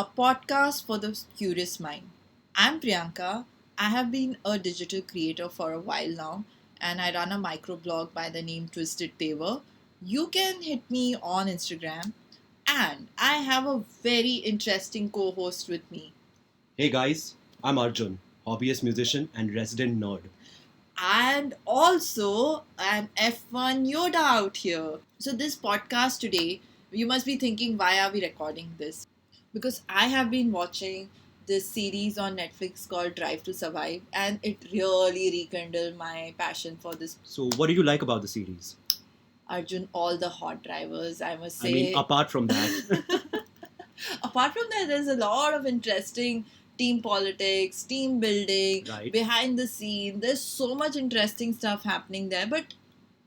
a podcast for the curious mind. I'm Priyanka. I have been a digital creator for a while now, and I run a microblog by the name Twisted Paver. You can hit me on Instagram, and I have a very interesting co host with me. Hey guys, I'm Arjun, hobbyist musician and resident nerd. And also an F1 Yoda out here. So, this podcast today, you must be thinking, why are we recording this? Because I have been watching this series on Netflix called Drive to Survive, and it really rekindled my passion for this. So, what did you like about the series? Arjun, all the hot drivers, I must I say. mean, apart from that, Apart from that, there's a lot of interesting team politics, team building, right? behind the scene. There's so much interesting stuff happening there, but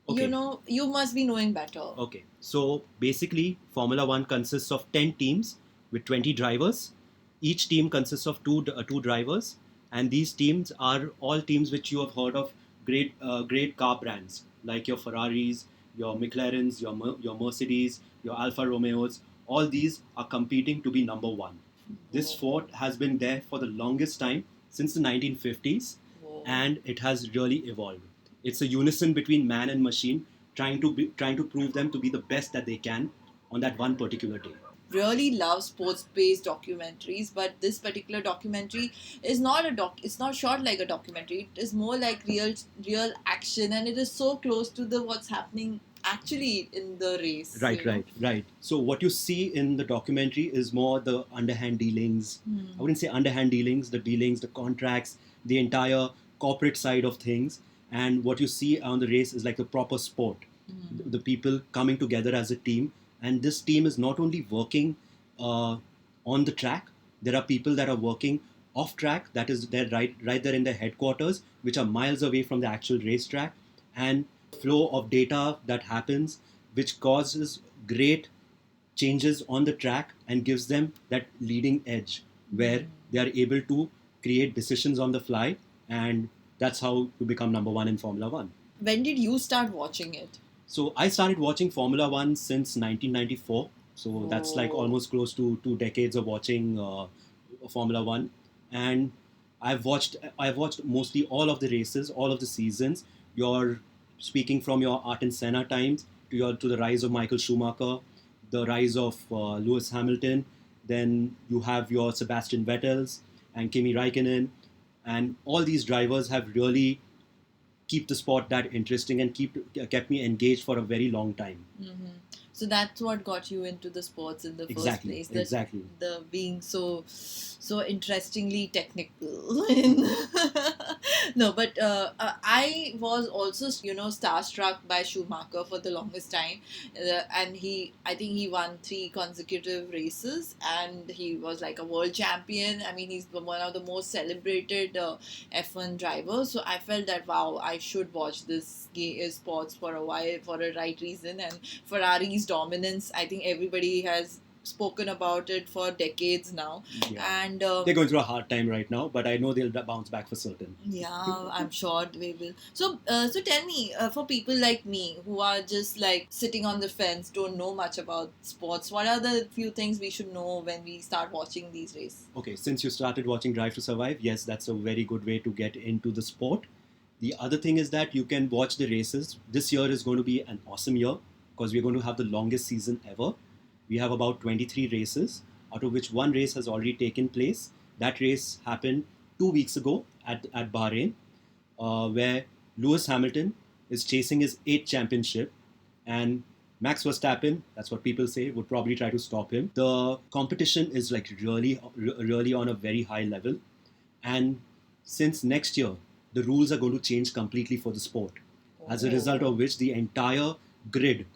Okay. you must be knowing better. Okay, so basically, Formula One consists of 10 teams with 20 drivers. Each team consists of two drivers, and these teams are all teams which you have heard of, great car brands like your Ferraris, your McLarens, your Mercedes, your Alfa Romeos. All these are competing to be number one. This sport has been there for the longest time, since the 1950s, Whoa. and it has really evolved. It's a unison between man and machine, trying to prove them to be the best that they can on that one particular day. Really love sports based documentaries, but this particular documentary is not a doc it's not short like a documentary. It is more like real action, and it is so close to the what's happening actually in the race. Right. So what you see in the documentary is more the underhand dealings. I wouldn't say underhand dealings, the contracts, the entire corporate side of things. And what you see on the race is like the proper sport. The people coming together as a team. And this team is not only working on the track, there are people that are working off track, that is they're right there in their headquarters, which are miles away from the actual racetrack, and flow of data that happens, which causes great changes on the track and gives them that leading edge where they are able to create decisions on the fly, and that's how you become number one in Formula One. When did you start watching it? So I started watching Formula One since 1994. So that's like Oh. almost close to 2 decades of watching Formula One, and I've watched mostly all of the races, all of the seasons. You're speaking from your Ayrton Senna times to the rise of Michael Schumacher, the rise of Lewis Hamilton. Then you have your Sebastian Vettels and Kimi Raikkonen, and all these drivers have really keep the sport that interesting and kept me engaged for a very long time. So that's what got you into the sports in the Exactly, first place. exactly. The being so interestingly technical. No, but I was also starstruck by Schumacher for the longest time, and I think he won 3 consecutive races, and he was like a world champion. I mean, he's one of the most celebrated F1 drivers. So I felt that wow, I should watch this sports for a while for a right reason. And Ferrari's dominance, I think everybody has spoken about it for decades now. Yeah. And They're going through a hard time right now, but I know they'll bounce back for certain. yeah, I'm sure they will. So tell me, for people like me who are just like sitting on the fence, don't know much about sports, what are the few things we should know when we start watching these races? Okay, since you started watching Drive to Survive, yes, that's a very good way to get into the sport. The other thing is that you can watch the races. This year is going to be an awesome year because we're going to have the longest season ever. We have about 23 races, out of which one race has already taken place. That race happened 2 weeks ago at Bahrain, where Lewis Hamilton is chasing his 8th championship, and Max Verstappen, that's what people say, would probably try to stop him. The competition is like really on a very high level, and since next year, the rules are going to change completely for the sport. As a result of which, the entire grid,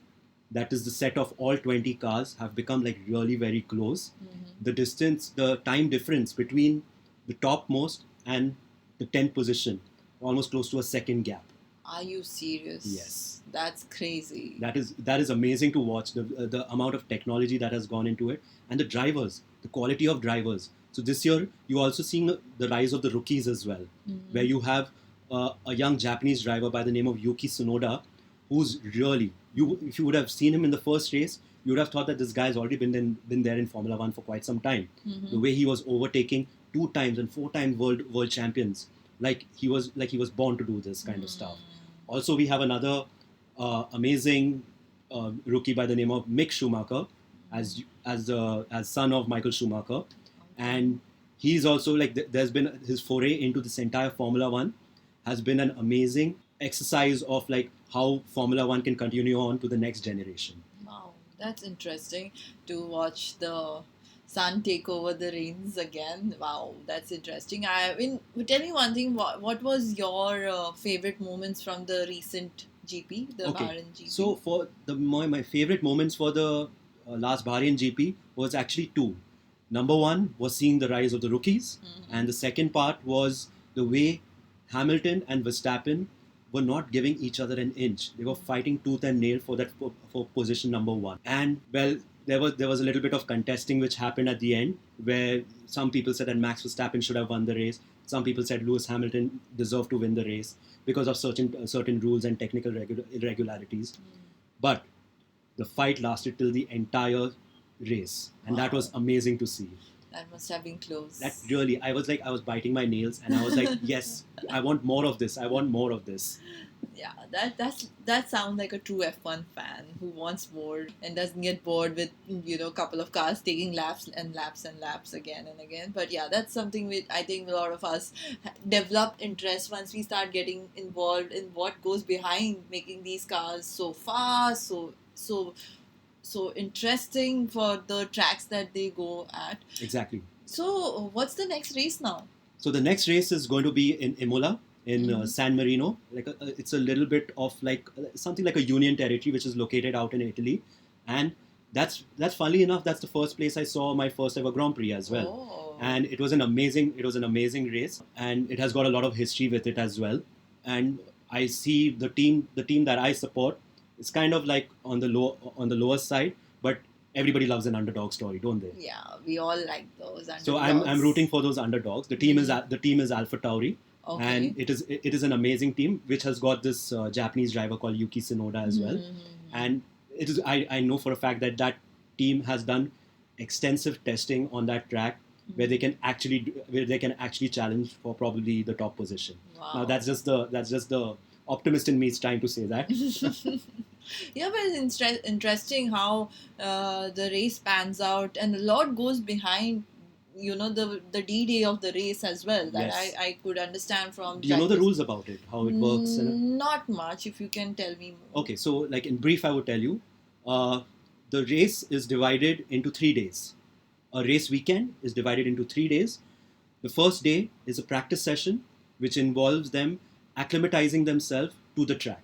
that is the set of all 20 cars, have become like really very close. The time difference between the topmost and the 10th position, almost close to a second gap. Are you serious? Yes. That's crazy. That is amazing to watch, the amount of technology that has gone into it, and the drivers, the quality of drivers. So this year you also seeing the rise of the rookies as well, where you have a young Japanese driver by the name of Yuki Tsunoda, who's really, if you would have seen him in the first race, you would have thought that this guy's already been there in Formula One for quite some time. Mhm. The way he was overtaking 2 times and 4 times world champions, like he was born to do this kind of stuff. Also, we have another amazing rookie by the name of Mick Schumacher, as son of Michael Schumacher, and he's also like there's been his foray into this entire Formula One has been an amazing exercise of like how Formula One can continue on to the next generation. Wow, that's interesting to watch the sun take over the reins again. Wow, that's interesting. I mean, tell me one thing. What was your favorite moments from the recent GP, the Okay, Bahrain GP? so for my favorite moments for the last Bahrain GP was actually two. Number one was seeing the rise of the rookies, and the second part was the way Hamilton and Verstappen were not giving each other an inch. They were fighting tooth and nail for that for position number one. And well, there was a little bit of contesting which happened at the end, where some people said that Max Verstappen should have won the race. Some people said Lewis Hamilton deserved to win the race because of certain rules and technical irregularities. But the fight lasted till the entire race, and that was amazing to see. That must have been close. That really, I was biting my nails, and I was like, yes, I want more of this. I want more of this. Yeah, that sounds like a true F1 fan who wants more and doesn't get bored with a couple of cars taking laps and laps and laps again and again. But yeah, that's something which I think a lot of us develop interest once we start getting involved in what goes behind making these cars so fast, so interesting for the tracks that they go at. Exactly. So what's the next race now? So the next race is going to be in Imola, in San Marino. It's a little bit of like something like a union territory, which is located out in Italy, and that's funnily enough, that's the first place I saw my first ever Grand Prix as well. Oh. And it was an amazing race, and it has got a lot of history with it as well. And I see the team that I support. It's kind of like on the lower side, but everybody loves an underdog story, don't they? Yeah, we all like those underdogs. So I'm rooting for those underdogs. The team is Alpha Tauri, Okay. and it is an amazing team which has got this Japanese driver called Yuki Tsunoda as well. And it is I know for a fact that team has done extensive testing on that track where they can actually challenge for probably the top position. Wow. Now that's just the optimist in me is trying to say that. Yeah, but it's interesting how the race pans out, and a lot goes behind. The D-Day of the race as well. That Yes. I could understand from. Do you know the practice. rules about it? How it works? Not much. If you can tell me more. Okay, so like in brief, I would tell you, the race is divided into 3 days. A race weekend is divided into 3 days. The first day is a practice session, which involves them acclimatizing themselves to the track.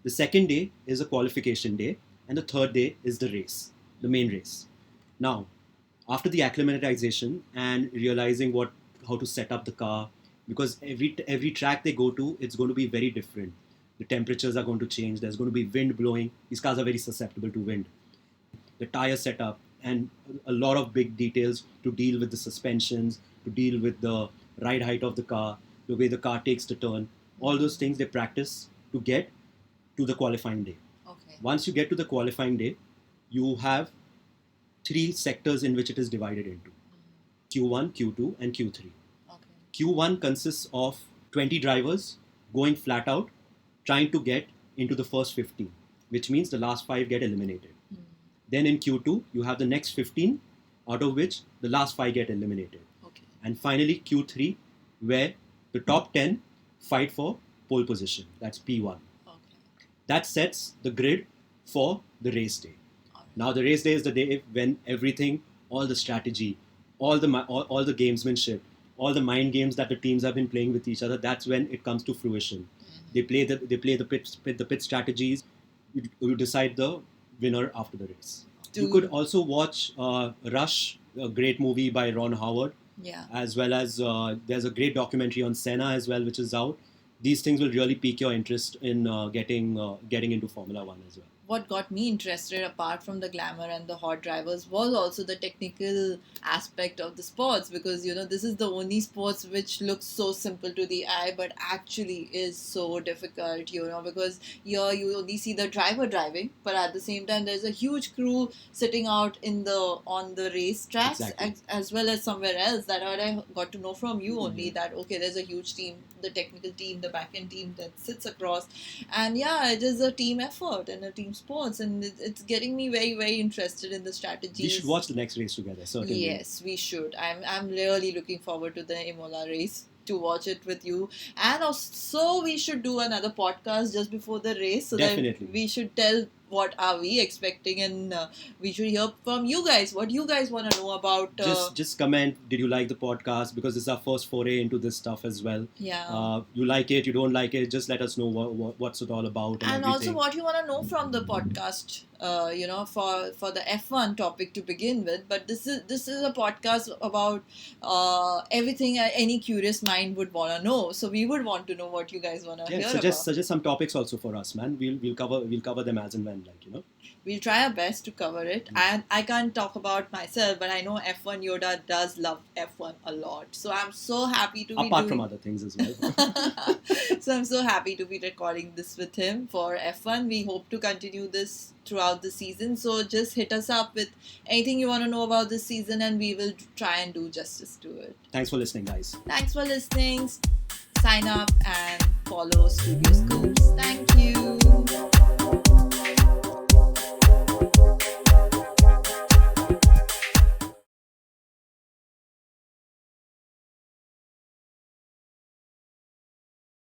The second day is a qualification day, and the third day is the race, the main race. Now, after the acclimatization and realizing how to set up the car, because every track they go to, it's going to be very different. The temperatures are going to change. There's going to be wind blowing. These cars are very susceptible to wind. The tire setup and a lot of big details to deal with the suspensions, to deal with the ride height of the car, the way the car takes the turn. All those things they practice to get to the qualifying day. Okay. Once you get to the qualifying day, you have 3 sectors in which it is divided into: Q1, Q2, and Q3. Okay. Q1 consists of 20 drivers going flat out, trying to get into the first 15, which means the last 5 get eliminated. Then in Q2, you have the next 15, out of which the last 5 get eliminated. Okay. And finally, Q3, where the top 10 fight for pole position. That's P1. Okay. That sets the grid for the race day. All right. Now, the race day is the day when everything, all the strategy, all the gamesmanship, all the mind games that the teams have been playing with each other, that's when it comes to fruition. They play the pit strategies. You decide the winner after the race. You could also watch Rush, a great movie by Ron Howard, Yeah. as well as there's a great documentary on Senna as well, which is out. These things will really pique your interest in getting into Formula One as well. what got me interested, apart from the glamour and the hot drivers, was also the technical aspect of the sports, because this is the only sports which looks so simple to the eye but actually is so difficult, because here you only see the driver driving, but at the same time there's a huge crew sitting out on the race tracks, Exactly. as well as somewhere else. That I got to know from you only, Yeah. that okay, there's a huge team, the technical team, the back end team that sits across. And yeah, it is a team effort and a team sports, and it's getting me very, very interested in the We should strategies. watch the next race together, certainly. Yes, we should. I'm really looking forward to the Imola race, to watch it with you. And also we should do another podcast just before the race, so that Definitely. we should tell what are we expecting, and we should hear from you guys what you guys want to know about. Just comment. Did you like the podcast? Because this is our first foray into this stuff as well. Yeah. You like it, you don't like it. Just let us know what's it all about and And also everything. what you want to know from the podcast, for the F1 topic to begin with. But this is a podcast about everything any curious mind would want to know, so we would want to know what you guys want to Yeah, hear suggest about. suggest some topics also for us, man. We'll cover them as and when, We'll try our best to cover it. And I can't talk about myself, but I know F1 Yoda does love F1 a lot, so I'm so happy to be Apart from doing other things as well. so I'm so happy to be recording this with him for F1. We hope to continue this throughout the season. So just hit us up with anything you want to know about this season, and we will try and do justice to it. Thanks for listening, guys. Thanks for listening. Sign up and follow Studio Scoops. Thank you.